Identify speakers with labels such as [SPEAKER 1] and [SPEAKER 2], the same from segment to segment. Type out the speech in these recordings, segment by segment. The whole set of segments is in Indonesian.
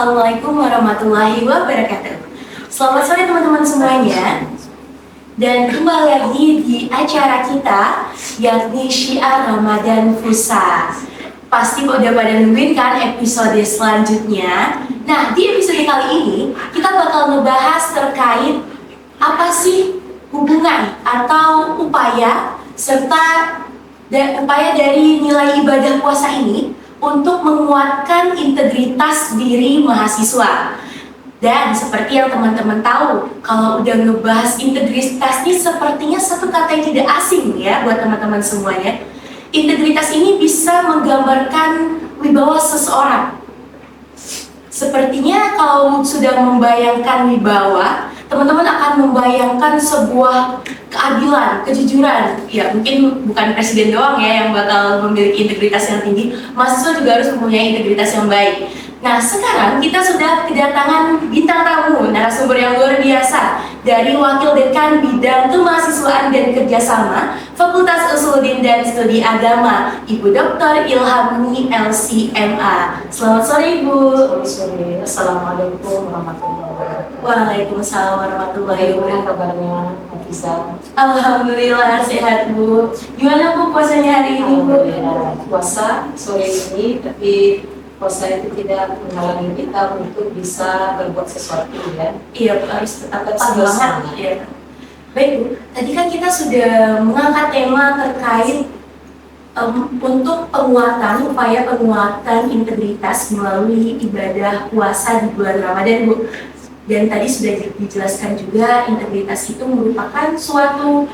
[SPEAKER 1] Assalamualaikum warahmatullahi wabarakatuh. Selamat sore teman-teman semuanya. Dan kembali lagi di acara kita, yakni Syiar Ramadan Fusa. Pasti udah pada nungguin kan episode selanjutnya. Nah, di episode kali ini kita bakal ngebahas terkait apa sih hubungan atau upaya serta upaya dari nilai ibadah puasa ini untuk menguatkan integritas diri mahasiswa. Dan seperti yang teman-teman tahu, kalau udah ngebahas integritas ini sepertinya satu kata yang tidak asing ya buat teman-teman semuanya. Integritas ini bisa menggambarkan wibawa seseorang. Sepertinya kalau sudah membayangkan wibawa, teman-teman akan membayangkan sebuah keadilan, kejujuran. Ya mungkin bukan presiden doang ya yang bakal memiliki integritas yang tinggi, mahasiswa juga harus mempunyai integritas yang baik. Nah sekarang kita sudah kedatangan bintang tamu, narasumber yang luar biasa dari Wakil Dekan Bidang Kemahasiswaan dan Kerjasama Fakultas Usuluddin dan Studi Agama, Ibu Dr. Ilhamni LCMA. Selamat sore Ibu.
[SPEAKER 2] Selamat sore. Assalamualaikum warahmatullahi wabarakatuh.
[SPEAKER 1] Waalaikumsalam warahmatullahi wabarakatuh.
[SPEAKER 2] Kabarnya Hafiza?
[SPEAKER 1] Alhamdulillah sehat Bu. Gimana Bu puasanya hari ini Bu?
[SPEAKER 2] Alhamdulillah puasa sore ini, tapi puasa itu tidak menghalangi kita untuk bisa berbuat sesuatu ya.
[SPEAKER 1] Iya, harus tetap
[SPEAKER 2] semangat.
[SPEAKER 1] semangat. Iya. Baik Bu, tadi kan kita sudah mengangkat tema terkait untuk penguatan, upaya penguatan integritas melalui ibadah puasa di bulan Ramadan Bu. Dan tadi sudah dijelaskan juga integritas itu merupakan suatu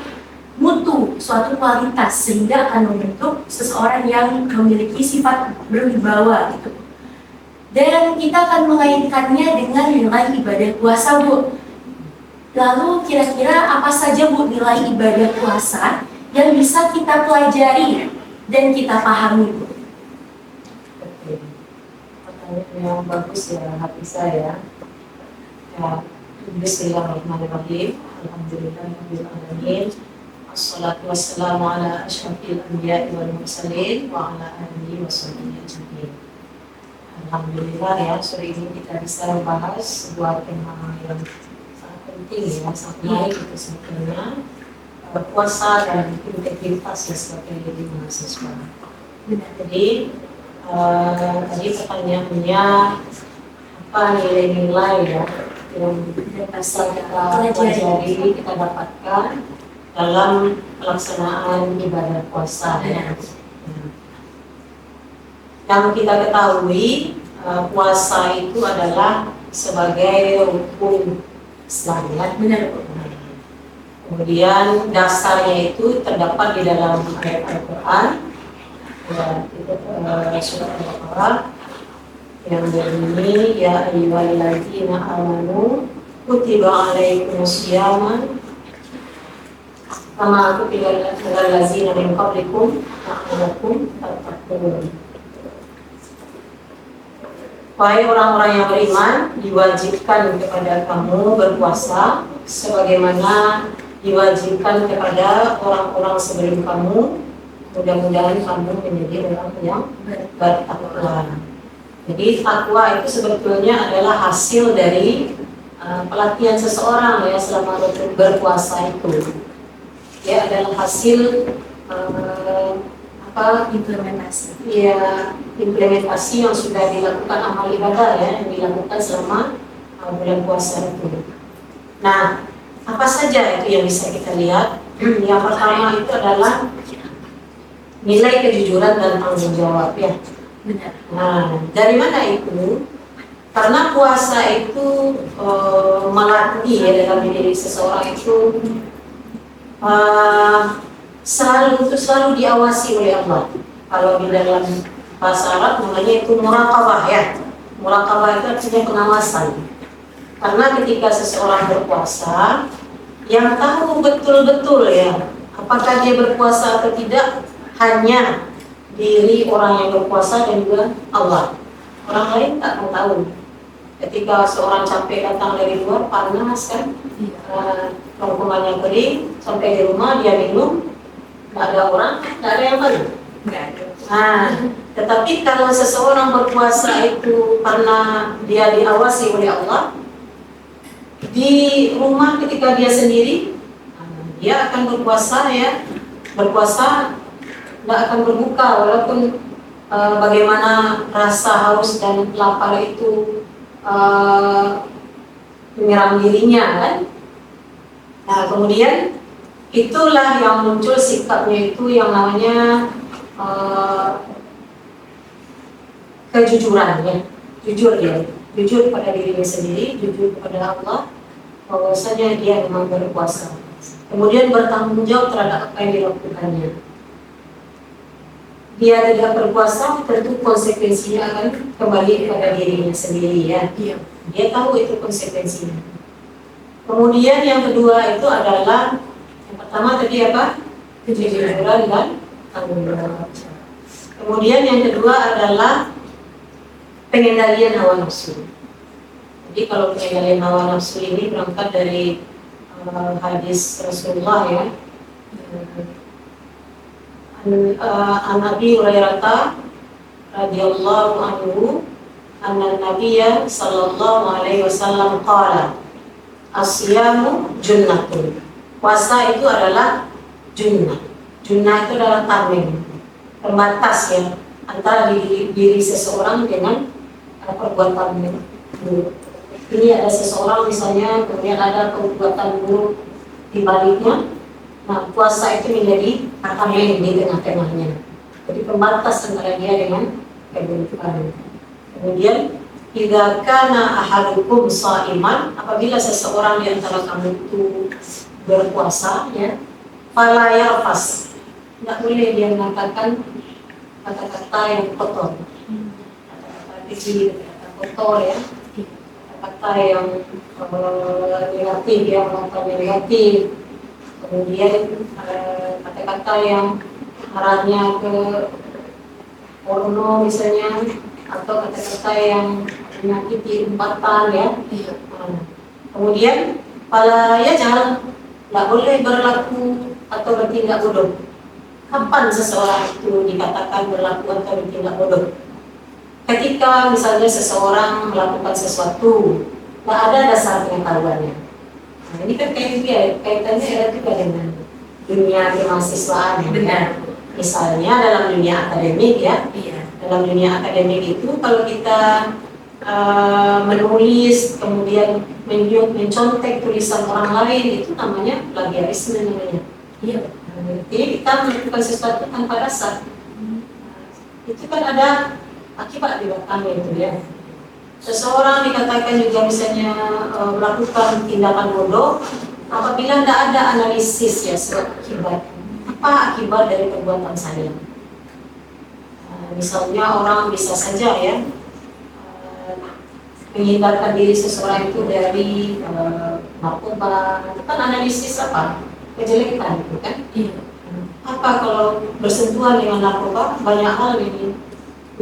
[SPEAKER 1] mutu, suatu kualitas sehingga akan membentuk seseorang yang memiliki sifat berwibawa gitu. Dan kita akan mengaitkannya dengan nilai ibadah puasa Bu. Lalu kira-kira apa saja Bu nilai ibadah puasa yang bisa kita pelajari dan kita pahami Bu?
[SPEAKER 2] Oke. Pertanyaan yang bagus ya Hafiza ya. Ya, bismillahirrahmanirrahim. Alhamdulillahirabbil alamin. Assalatu wassalamu ala asyrafil anbiya'i wal mursalin wa ala alihi washabbihi ajmain. Alhamdulillah ya, sore ini kita bisa membahas sebuah tema yang sangat penting ya, sangat baik itu sebetulnya, puasa dan integritas ya sebagai diri mahasiswa. Jadi tadi pertanyaannya apa nilai-nilai ya yang bisa kita pelajari, kita dapatkan dalam pelaksanaan ibadah puasa ya. Yang kita ketahui puasa itu adalah sebagai rukun Islam ya.
[SPEAKER 1] Benar.
[SPEAKER 2] Kemudian dasarnya itu terdapat di dalam ayat Al-Quran ya, itu surat Al-Baqarah yang berbunyi ya ayyuhalladzina amanu kutiba alaikumusyaman kama kutiba alal ladzina min qablikum la'allakum tattaqun. Wahai orang-orang yang beriman, diwajibkan kepada kamu berpuasa sebagaimana diwajibkan kepada orang-orang sebelum kamu. Mudah-mudahan kamu menjadi orang yang bertakwa. Jadi takwa itu sebetulnya adalah hasil dari pelatihan seseorang ya selama berpuasa itu. Dia adalah hasil
[SPEAKER 1] Implementasi.
[SPEAKER 2] Ya, implementasi yang sudah dilakukan amal ibadah ya, yang dilakukan selama bulan puasa itu. Nah, apa saja itu yang bisa kita lihat? Yang pertama itu adalah nilai kejujuran dan tanggung jawab ya.
[SPEAKER 1] Benar.
[SPEAKER 2] Nah, dari mana itu? Karena puasa itu melatih ya dalam diri seseorang itu selalu diawasi oleh Allah. Kalau di dalam bahasa Arab namanya itu muraqabah ya. Muraqabah itu artinya pengawasan. Karena ketika seseorang berpuasa, yang tahu betul-betul ya apakah dia berpuasa atau tidak hanya diri orang yang berpuasa dan juga Allah. Orang lain tak tahu. Ketika seorang capek datang dari luar, panas kan, lingkungannya kering, sampai di rumah dia minum, nggak ada orang, nggak ada yang balik.
[SPEAKER 1] Nggak ada.
[SPEAKER 2] Nah, tetapi kalau seseorang berpuasa itu karena dia diawasi oleh Allah, di rumah ketika dia sendiri, dia akan berpuasa ya, berpuasa tidak akan berbuka walaupun bagaimana rasa haus dan lapar itu menyerang dirinya kan. Nah kemudian itulah yang muncul sikapnya itu yang namanya kejujuran ya, jujur dia, jujur pada dirinya sendiri, jujur kepada Allah bahwasanya dia memang berpuasa. Kemudian bertanggung jawab terhadap apa yang dilakukannya. Dia tidak berpuasa, tentu konsekuensinya akan kembali kepada dirinya sendiri ya.
[SPEAKER 1] Iya.
[SPEAKER 2] Dia tahu itu konsekuensinya. Kemudian yang kedua itu adalah yang pertama tadi apa? Kejujuran dan tanggung jawab. Kemudian yang kedua adalah pengendalian hawa nafsu. Jadi kalau pengendalian hawa nafsu ini berangkat dari hadis Rasulullah ya. An Abi Hurairah radhiyallahu anhu anna Nabiyya sallallahu alaihi wasallam qala as-siyamu junnatun. Puasa itu adalah junnah. Junnah itu adalah tameng, pembatas ya antara diri seseorang dengan perbuatan buruk. Ini ada seseorang misalnya kemudian ada perbuatan buruk di baliknya. Nah, puasa itu menjadi tameng di tengah-tengahnya. Jadi pembatas antara dia dengan keburukan. Kemudian idza kana ahadukum sha'iman, apabila seseorang di antara kamu itu berpuasa ya, fala yarfas. Tidak boleh dia mengatakan kata-kata yang kotor. Kata-kata keji, kata kotor ya. Kata yang negatif ya, mengatakan negatif. Kemudian kata-kata yang arahnya ke porno misalnya, atau kata-kata yang menyakiti umpatan ya. Kemudian pada ya jangan, nggak boleh berlaku atau bertindak bodoh. Kapan seseorang itu dikatakan berlaku atau bertindak bodoh? Ketika misalnya seseorang melakukan sesuatu nggak ada dasar pengetahuannya. Nah, ini kan kaitannya erat juga dengan dunia kemahasiswaan ya.
[SPEAKER 1] Benar.
[SPEAKER 2] Misalnya dalam dunia akademik ya.
[SPEAKER 1] Iya.
[SPEAKER 2] Dalam dunia akademik itu kalau kita menulis kemudian mencontek tulisan orang lain, itu namanya plagiarisme namanya.
[SPEAKER 1] Iya.
[SPEAKER 2] Jadi kita melakukan sesuatu tanpa dasar. Itu kan ada akibat di belakangnya itu ya. Seseorang dikatakan juga misalnya melakukan tindakan bodoh apabila tidak ada analisis ya sebab akibat. Apa akibat dari perbuatan saya? Misalnya orang bisa saja ya menghindarkan diri seseorang itu dari narkoba. Itu kan analisis apa? Kejelekan itu kan?
[SPEAKER 1] Iya.
[SPEAKER 2] Apa kalau bersentuhan dengan narkoba, banyak hal ini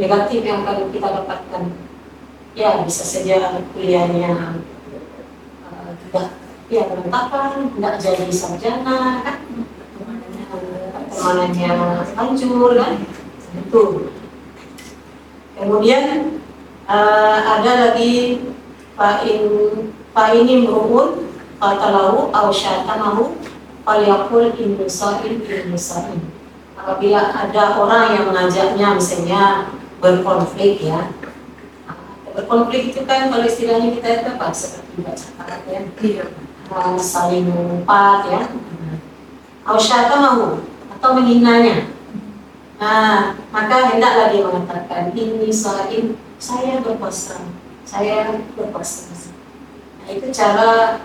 [SPEAKER 2] negatif yang akan kita dapatkan. Ya bisa saja kuliahnya tidak ya berantakan, tidak jadi sarjana kan, pertemanannya hancur kan, itu. Kemudian ada lagi ini merubun qatalahu aw syatamahu falyaqul inni sha'im inni sha'im. Apabila ada orang yang mengajaknya misalnya berkonflik ya. Berkonflik itu kan kalau istilahnya kita itu apa? Seperti baca karat ya.
[SPEAKER 1] Iya.
[SPEAKER 2] Saling mengumpat ya. Aw syatamahu atau menghinanya. Nah, maka hendaklah dia mengatakan ini sha'im, saya berpuasa. Saya berpuasa. Nah, itu cara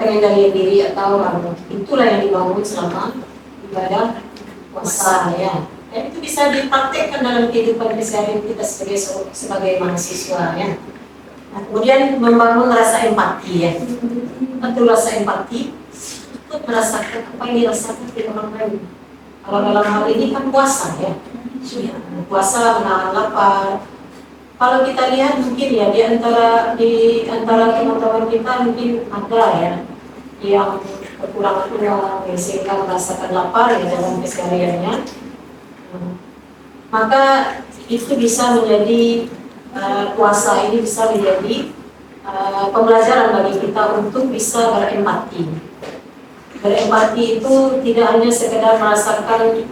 [SPEAKER 2] pengendalian diri atau itulah yang dibangun selama ibadah puasa ya. Dan itu bisa dipraktekkan dalam kehidupan keseharian kita sebagai mahasiswa ya. Nah, kemudian membangun rasa empati ya. Betul, rasa empati ikut merasakan apa yang dirasakan oleh orang lain. Kalau dalam hal ini kan puasa ya. Puasa menahan lapar. Kalau kita lihat mungkin ya di antara teman-teman kita mungkin ada ya yang kekurangan uang sehingga merasakan lapar ya dalam kesehariannya. Maka itu bisa menjadi puasa ini bisa menjadi pembelajaran bagi kita untuk bisa berempati. Berempati itu tidak hanya sekedar merasakan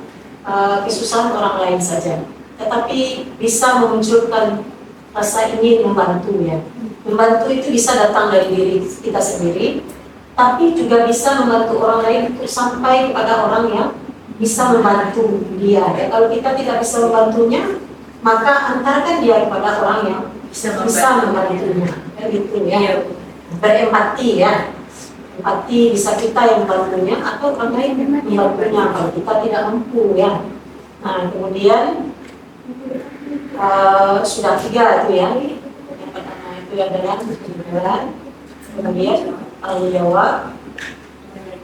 [SPEAKER 2] kesusahan orang lain saja, tetapi bisa memunculkan rasa ingin membantu ya. Membantu itu bisa datang dari diri kita sendiri, tapi juga bisa membantu orang lain untuk sampai kepada orang yang bisa membantu dia. Ya, kalau kita tidak bisa membantunya, maka antarkan dia kepada orang yang bisa membantunya. Ya, gitu ya. Berempati ya. Empati bisa kita yang membantunya atau orang lain membantunya kalau kita tidak mampu ya. Nah kemudian sudah 3 itu ya. Yang pertama itu adalah kejujuran, kemudian tanggung jawab,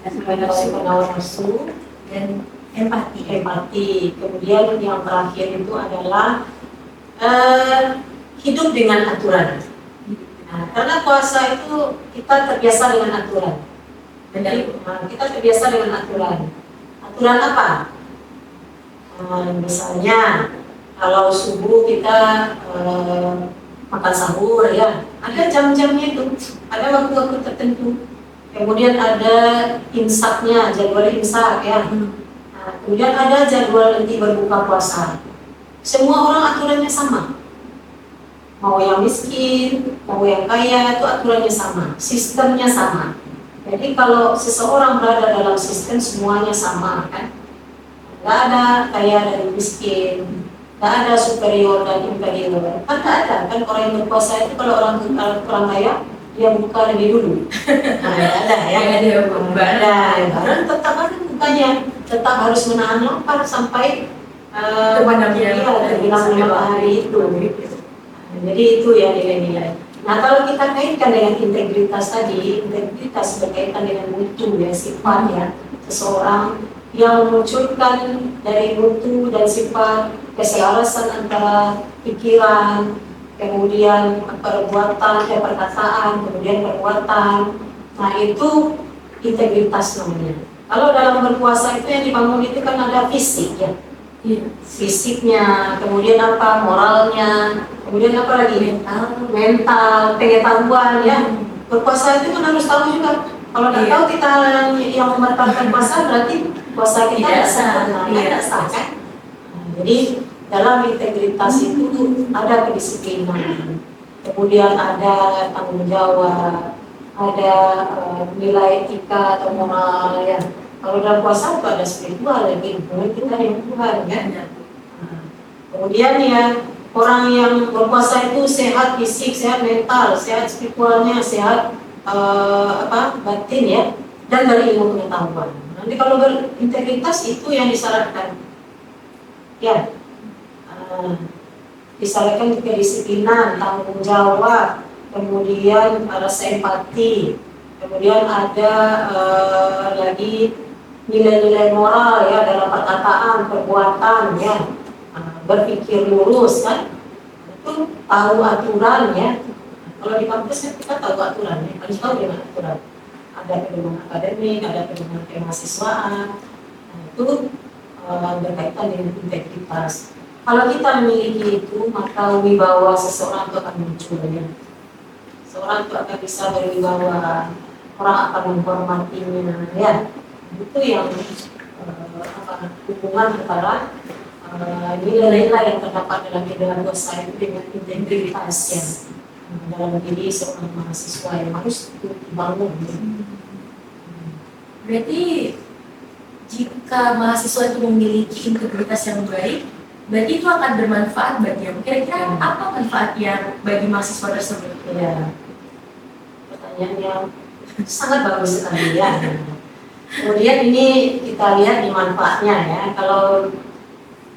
[SPEAKER 2] penawar nafsu,
[SPEAKER 1] Dan empati.
[SPEAKER 2] Kemudian yang terakhir itu adalah hidup dengan aturan. Nah, karena puasa itu kita terbiasa dengan aturan. Jadi kita terbiasa dengan aturan. Aturan apa? Misalnya kalau subuh kita makan sahur ya, ada jam-jamnya itu, ada waktu-waktu tertentu. Kemudian ada imsaknya, jadwal imsak ya. Nah, kemudian ada jadwal nanti berbuka puasa. Semua orang aturannya sama. Mau yang miskin, mau yang kaya, itu aturannya sama, sistemnya sama. Jadi kalau seseorang berada dalam sistem semuanya sama kan, nggak ada kaya dan miskin, nggak ada superior dan inferior, kan nggak ada kan. Orang yang berpuasa itu kalau orang kaya dia buka lebih dulu. Nah, nggak ada ya. Barang tetap ada bukanya, tetap harus menahan lapar sampai terbilang hari itu. Jadi itu ya nilai-nilai. Nah kalau kita kaitkan dengan integritas tadi, integritas berkaitan dengan mutu ya, sifat ya seseorang yang memunculkan dari mutu dan sifat keselarasan antara pikiran, kemudian perbuatan, perkataan, kemudian perbuatan. Nah itu integritas namanya. Kalau dalam berpuasa itu yang dibangun itu kan ada fisik ya. Fisiknya, kemudian apa moralnya, kemudian apa lagi mental, pengetahuan ya. Berpuasa itu kan harus tahu juga. Kalau tidak tahu kita yang membatalkan puasa berarti puasa kita tidak sah kan. Jadi dalam integritas itu ada kedisiplinan, kemudian ada tanggung jawab, ada nilai etika atau moral ya. Kalau dalam puasa itu ada spiritual lagi, hubungan kita dengan Tuhan ya. Kemudian ya orang yang berpuasa itu sehat fisik, sehat mental, sehat spiritualnya, sehat batin ya, dan berilmu pengetahuan. Nanti kalau berintegritas itu yang disyaratkan ya, disyaratkan kedisiplinan, tanggung jawab, kemudian rasa empati, kemudian ada lagi nilai-nilai moral ya dalam perkataan, perbuatan ya, berpikir lurus kan, itu tahu aturan ya. Kalau di kampus kan kita tahu aturan ya, harus tahu dengan aturan. Ada pedoman akademik, ada pedoman kemahasiswaan, nah, itu berkaitan dengan integritas. Kalau kita memiliki itu, maka wibawa seseorang itu akan muncul ya. Seorang itu akan bisa berwibawa, orang akan menghormatinya ya. Itu yang hubungan antara nilai-nilai yang terdapat dalam ideal puasa itu dengan integritasnya dalam diri seorang mahasiswa yang harus dibangun.
[SPEAKER 1] Berarti jika mahasiswa itu memiliki integritas yang baik, berarti itu akan bermanfaat baginya. Kira-kira apa manfaat yang bagi mahasiswa tersebut?
[SPEAKER 2] Ya, pertanyaan yang sangat bagus sekali ya. Kemudian ini kita lihat di manfaatnya ya. Kalau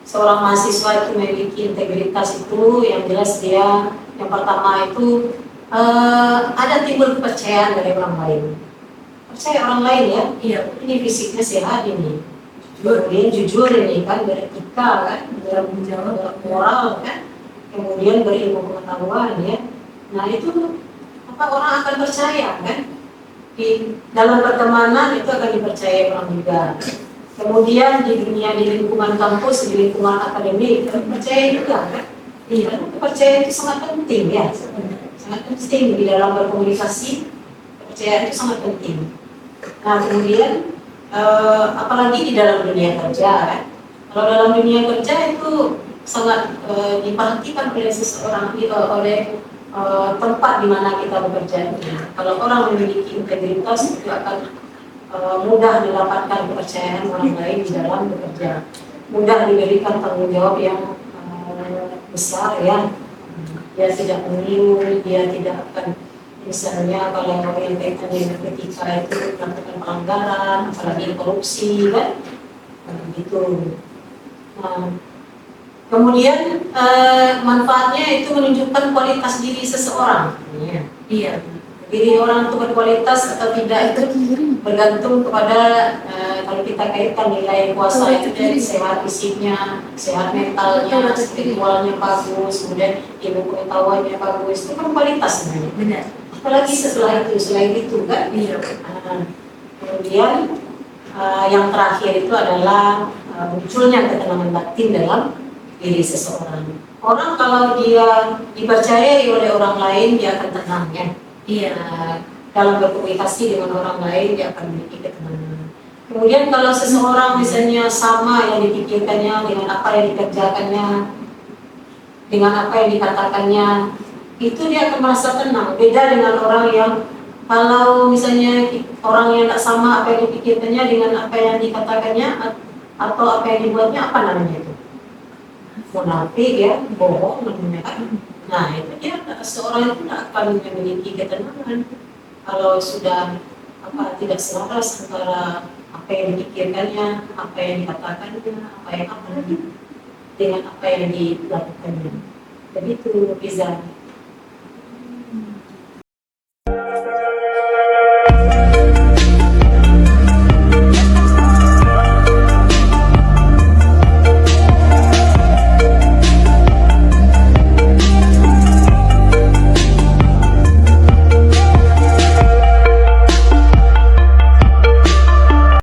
[SPEAKER 2] seorang mahasiswa itu memiliki integritas itu, yang jelas dia yang pertama itu ada timbul kepercayaan dari orang lain. Percaya orang lain ya, iya ini fisiknya sehat ini, kemudian jujur ini kan, beretika kan, bermoral kan, kemudian berilmu pengetahuan ya. Nah itu apa orang akan percaya kan? Di dalam pertemanan itu akan dipercaya orang juga. Kemudian di dunia, di lingkungan kampus, di lingkungan akademik, kami percaya juga kan? Iya, kepercayaan itu sangat penting ya, sangat penting di dalam berkomunikasi. Kepercayaan itu sangat penting. Nah kemudian apalagi di dalam dunia kerja kan? Kalau dalam dunia kerja itu sangat diperhatikan oleh seseorang, oleh tempat di mana kita bekerja. Kalau orang memiliki integritas itu akan mudah mendapatkan kepercayaan orang lain di dalam bekerja, mudah diberikan tanggung jawab yang besar ya. Dia tidak mengeluh, dia tidak akan misalnya kalau yang kaitannya dengan etika itu melakukan pelanggaran, apalagi korupsi kan, gitu. Nah, kemudian manfaatnya itu menunjukkan kualitas diri seseorang. Iya. Diri orang itu berkualitas atau tidak itu bergantung kepada kalau kita kaitkan nilai puasa itu dari sehat fisiknya, sehat mentalnya, spiritualnya bagus, kemudian ilmu pengetahuannya bagus, itu kan kualitas sebenarnya.
[SPEAKER 1] Benar.
[SPEAKER 2] Apalagi setelah itu, selain itu kan. Iya. Kemudian yang terakhir itu adalah munculnya ketenangan batin dalam diri seseorang. Orang kalau dia dipercayai oleh orang lain dia akan tenang ya. Iya, dalam berkomunikasi dengan orang lain dia akan memiliki ketenangan. Kemudian kalau seseorang misalnya sama yang dipikirkannya dengan apa yang dikerjakannya, dengan apa yang dikatakannya, itu dia akan merasa tenang. Beda dengan orang yang kalau misalnya orang yang tidak sama apa yang dipikirkannya dengan apa yang dikatakannya atau apa yang dibuatnya, apa namanya itu? Munafik ya, bohong namanya kan. Nah itu dia, seorang itu tidak akan memiliki ketenangan kalau sudah tidak selaras antara apa yang dipikirkannya, apa yang dikatakannya, apa yang dengan apa yang dilakukannya. Begitu Iza.